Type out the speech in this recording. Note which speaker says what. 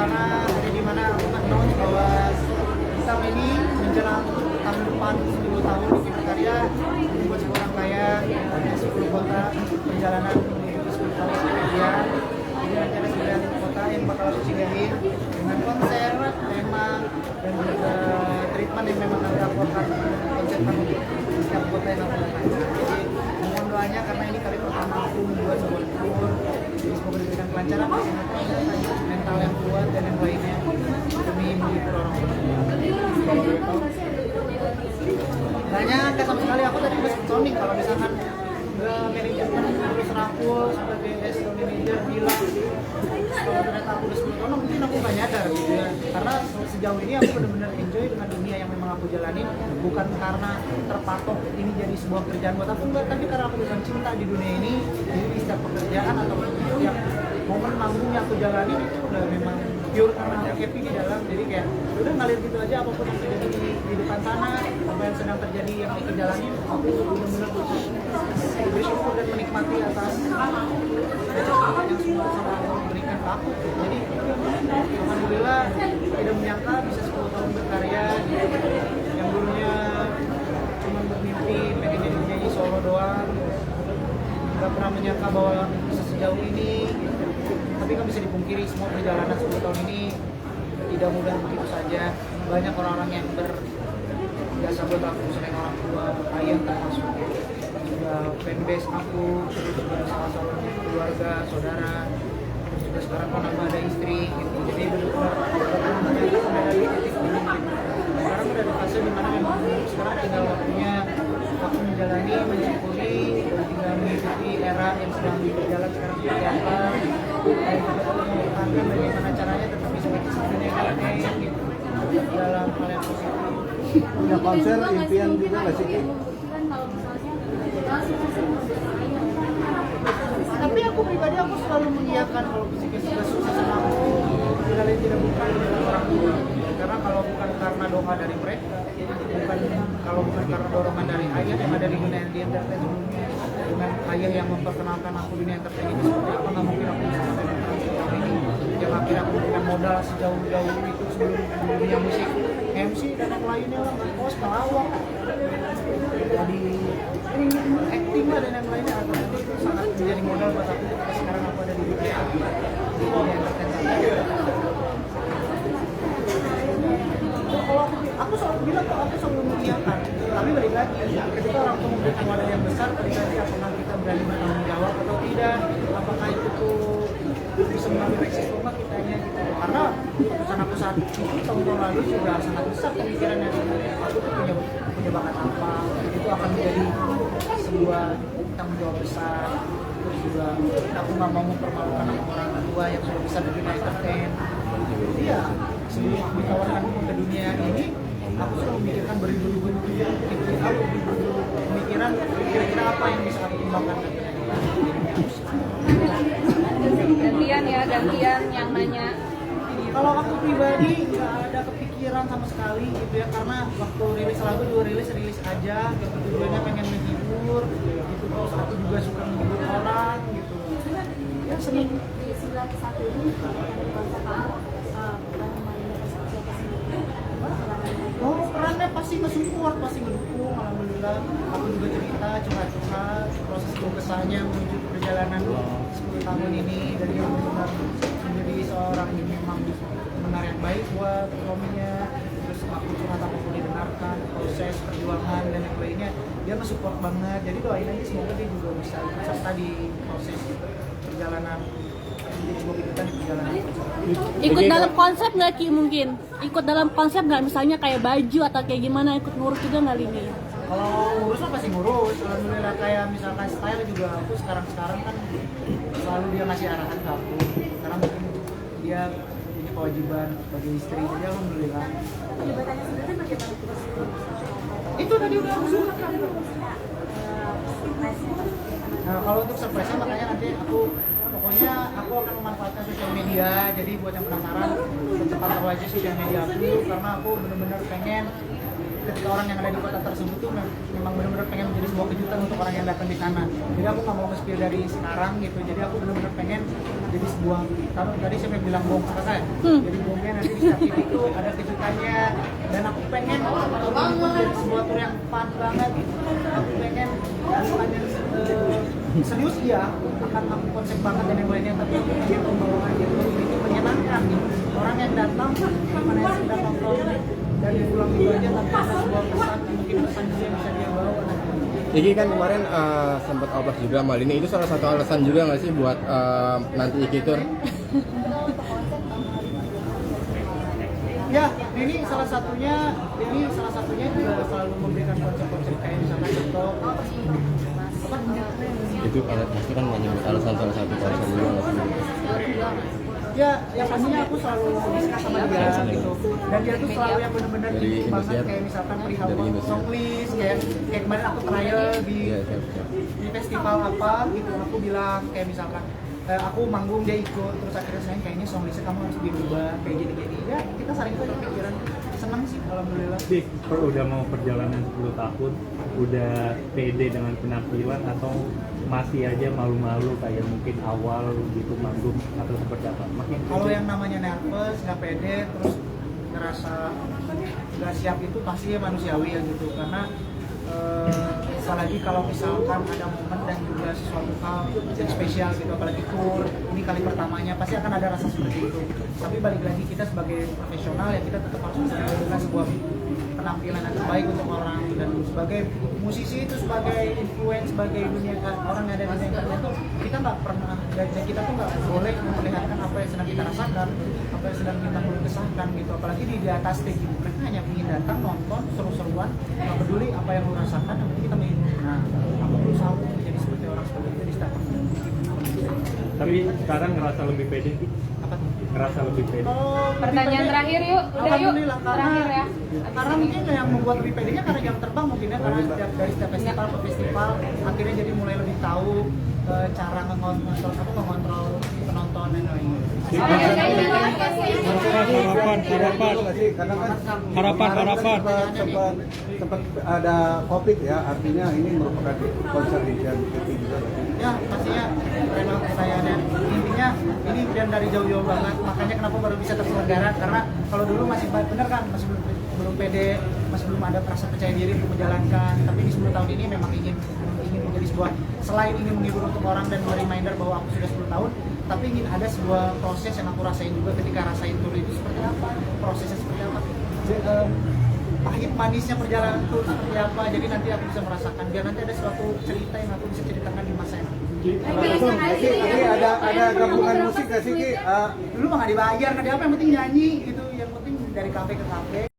Speaker 1: karena hari di mana aku announce bahwa kita ini menjelang tahun depan 10 tahun di Karya membuat seorang kaya ada 10 kota perjalanan menuju 10 tahun kerja. Jadi nanti ada 9 kota yang bakal aku singgahin dengan konser, tema dan juga treatment yang memang ada aku akan konsep untuk setiap kota yang aku lakukan. Jadi mohon doanya karena ini kali pertama aku membuat sebuah tour. Jadi semoga diberikan kelancaran, kesehatan, mental yang kuat dan yang lainnya demi menghibur orang-orang. Tanya nggak sama sekali, aku tadi udah sounding kalau misalkan nggak manajemen terus rangkul sebagai SEO manager bilang kalau ternyata aku udah 10 tahun mungkin aku nggak nyadar gitu ya, karena sejauh ini aku benar-benar enjoy dengan dunia yang memang aku jalanin, bukan karena terpatok ini jadi sebuah kerjaan buat aku enggak, tapi karena aku memang cinta di dunia ini. Jadi di setiap pekerjaan atau setiap momen manggung yang aku jalanin itu udah memang pure karena aku happy di dalam. Jadi kayak udah ngalir gitu aja, apapun yang terjadi di depan sana, apa yang sedang terjadi yang aku jalanin, aku benar-benar bersyukur dan menikmati atas yang semua sama Allah berikan ke aku. Jadi alhamdulillah tidak menyangka bisa 10 tahun berkarya yang dulunya cuma bermimpi pengen jadi penyanyi solo doang, nggak pernah menyangka bahwa bisa sejauh ini. Tapi kan bisa dipungkiri semua perjalanan 10 tahun ini tidak mudah begitu saja. Banyak orang-orang yang berjasa buat aku, selain orang tua, ayah termasuk juga fanbase aku, terus juga salah satu keluarga, saudara, terus juga sekarang kan aku ada istri gitu. Jadi benar-benar ada di titik ini gitu. Sekarang udah di fase dimana memang sekarang tinggal waktunya aku menjalani, mensyukuri, tinggal mengikuti era yang sedang berjalan sekarang seperti apa. Dan juga mengembangkan bagaimana caranya tetap bisa berkesempatan yang lain gitu dalam hal yang positif.
Speaker 2: Punya konser impian juga nggak sih?
Speaker 1: Tapi aku pribadi aku selalu mengiyakan kalau fisika sukses sama aku, tidak lain tidak bukan dengan orang tua. Karena kalau bukan karena doa dari mereka, kalau bukan karena dorongan dari ayah yang ada di dunia entertain sebelumnya, dengan ayah yang memperkenalkan aku dunia entertain ini seperti apa, nggak mungkin aku bisa sampai sejauh ini. Yang akhirnya aku punya modal sejauh-jauh itu sebelum dunia musik, MC dan yang lainnya lah, kos, pelawak, jadi acting lah dan yang lainnya. Itu sangat menjadi modal buat aku ketika sekarang aku ada di dunia entertain. Kalau aku selalu bilang kok aku selalu mengiyakan, tapi balik lagi ketika orang tua memberikan wadah yang besar, balik lagi apakah kita berani bertanggung jawab atau tidak, apakah itu tuh bisa mengambil resiko kitanya gitu. Karena keputusan aku saat itu tahun-tahun lalu juga sangat besar pemikirannya, aku tuh punya bakat apa, itu akan menjadi sebuah tanggung jawab besar. Terus juga aku nggak mau mempermalukan orang tua yang sudah besar di dunia entertain. Jadi ya sebelum aku ditawarkan ke dunia ini, aku selalu memikirkan beribu-ribu pemikiran kira-kira apa yang bisa aku kembangkan.
Speaker 3: Gantian yang nanya.
Speaker 1: Kalau aku pribadi nggak ada kepikiran sama sekali gitu ya, karena waktu rilis lagu juga rilis aja gitu, tujuannya pengen menghibur gitu, terus aku juga suka menghibur orang gitu ya, seneng. Oh, perannya pasti nge-support, pasti ngedukung, alhamdulillah. Aku juga cerita, curhat proses kesahnya menuju perjalanan 10 tahun ini, dari yang benar menjadi seorang yang memang benar yang baik buat suaminya, terus aku curhat apa pun didengarkan, proses perjuangan dan yang lainnya, dia nge-support banget. Jadi doain aja semoga dia juga bisa ikut serta di proses perjalanan.
Speaker 3: Ikut dalam konsep nggak Ki mungkin? Ikut dalam konsep nggak, misalnya kayak baju atau kayak gimana, ikut ngurus juga nggak Lini?
Speaker 1: Kalau ngurus mah pasti ngurus, alhamdulillah. Kayak misalkan style juga aku sekarang kan selalu dia ngasih arahan ke aku, karena mungkin dia punya kewajiban sebagai istri, jadi alhamdulillah.
Speaker 4: Kegiatannya sendiri bagaimana?
Speaker 1: Itu tadi udah aku suka kan. Nah kalau untuk surprise-nya makanya nanti pokoknya aku akan memanfaatkan sosial media. Jadi buat yang penasaran, cepat tahu aja sosial media aku, karena aku benar-benar pengen ketika orang yang ada di kota tersebut tuh memang benar-benar pengen menjadi sebuah kejutan untuk orang yang datang di sana. Jadi aku nggak mau nge-spill dari sekarang gitu. Jadi aku benar-benar pengen jadi sebuah sebuah, kalau tadi saya bilang bom kakak, jadi bomnya nanti di setiap titik itu ada kejutannya, dan aku pengen menjadi sebuah tour yang fun banget. Aku pengen bukannya serius ya, akan aku konsep banget dan yang lainnya, tapi aku pengen pembawaannya itu menyenangkan. Orang yang datang, mana yang sedang nonton dan pulang itu aja tanpa ada sebuah pesan, mungkin pesan juga yang bisa dia bawa.
Speaker 5: Iki kan kemarin sempat oplos juga mal ini, itu salah satu alasan juga nggak sih buat nanti Iki Tour?
Speaker 1: Ya, ini salah satunya juga selalu memberikan konsep-konsep kayak misalkan contoh
Speaker 5: Itu pasti kan menyebut alasan salah satu alasan juga nggak sih?
Speaker 1: ya, yang pastinya aku selalu diskus sama dia gitu, dan dia tuh selalu yang benar-benar
Speaker 5: Dari
Speaker 1: dikit banget
Speaker 5: Indosiar?
Speaker 1: kayak misalkan perihal
Speaker 5: Dari Indosiar?
Speaker 1: song list, kayak kemarin aku trial di
Speaker 5: Iya, siap.
Speaker 1: di festival apa gitu, aku bilang kayak misalkan aku manggung dia ikut, terus akhirnya saya kayaknya song listnya kamu harus dirubah kayak gini-gini, ya kita saling berpikiran, senang sih alhamdulillah.
Speaker 6: Dik, udah mau perjalanan 10 tahun, udah pede dengan penampilan atau masih aja malu-malu kayak mungkin awal gitu manggung atau seperti apa? Makin
Speaker 1: Kalau yang namanya nervous, nggak pede, terus ngerasa nggak siap itu pasti ya manusiawi ya gitu, karena apalagi kalau misalkan ada momen dan juga sesuatu hal yang spesial gitu, apalagi tour ini kali pertamanya, pasti akan ada rasa seperti itu. Tapi balik lagi kita sebagai profesional ya kita tetap harus menunjukkan sebuah penampilan yang terbaik untuk orang, dan sebagai musisi itu sebagai influence, sebagai dunia orang yang ada di dunia internet itu kita nggak pernah, dan kita tuh nggak boleh memperlihatkan apa yang sedang kita rasakan, apa yang sedang kita kesahkan gitu, apalagi di atas stage gitu. Mereka hanya ingin datang nonton seru-seruan, nggak peduli apa yang lo rasakan, yang penting kita main. Nah, aku berusaha untuk menjadi seperti orang seperti itu di stage.
Speaker 6: tapi sekarang ngerasa lebih pede Dik?
Speaker 1: Apa tuh?
Speaker 6: Ngerasa lebih pede.
Speaker 1: Kalau
Speaker 4: Pertanyaan
Speaker 1: lebih pede,
Speaker 4: terakhir yuk, udah yuk.
Speaker 1: alhamdulillah,
Speaker 4: Terakhir ya.
Speaker 1: karena mungkin yang membuat lebih pedenya karena jam terbang mungkin ya, karena dari setiap festival ke festival akhirnya jadi mulai lebih tahu cara mengontrol penonton dan lain-lain.
Speaker 2: Sempat ada COVID ya, artinya ini merupakan konser impian juga.
Speaker 1: Ya pastinya memang pertanyaannya, intinya ini impian dari jauh-jauh banget, makanya kenapa baru bisa terselenggara, karena kalau dulu masih bener kan, masih belum pede, masih belum ada rasa percaya diri untuk menjalankan, tapi di 10 tahun ini memang ingin menjadi sebuah, selain ingin menghibur untuk orang dan reminder bahwa aku sudah 10 tahun, tapi ingin ada sebuah proses yang aku rasain juga ketika rasain tour itu seperti apa, prosesnya seperti apa, pahit manisnya perjalanan tour seperti apa, jadi nanti aku bisa merasakan, biar nanti ada suatu cerita yang aku bisa ceritakan di masa yang
Speaker 2: Ki, ada gabungan musik gak sih Ki?
Speaker 1: dulu mah nggak dibayar, nggak ada apa, yang penting nyanyi gitu, yang penting dari kafe ke kafe.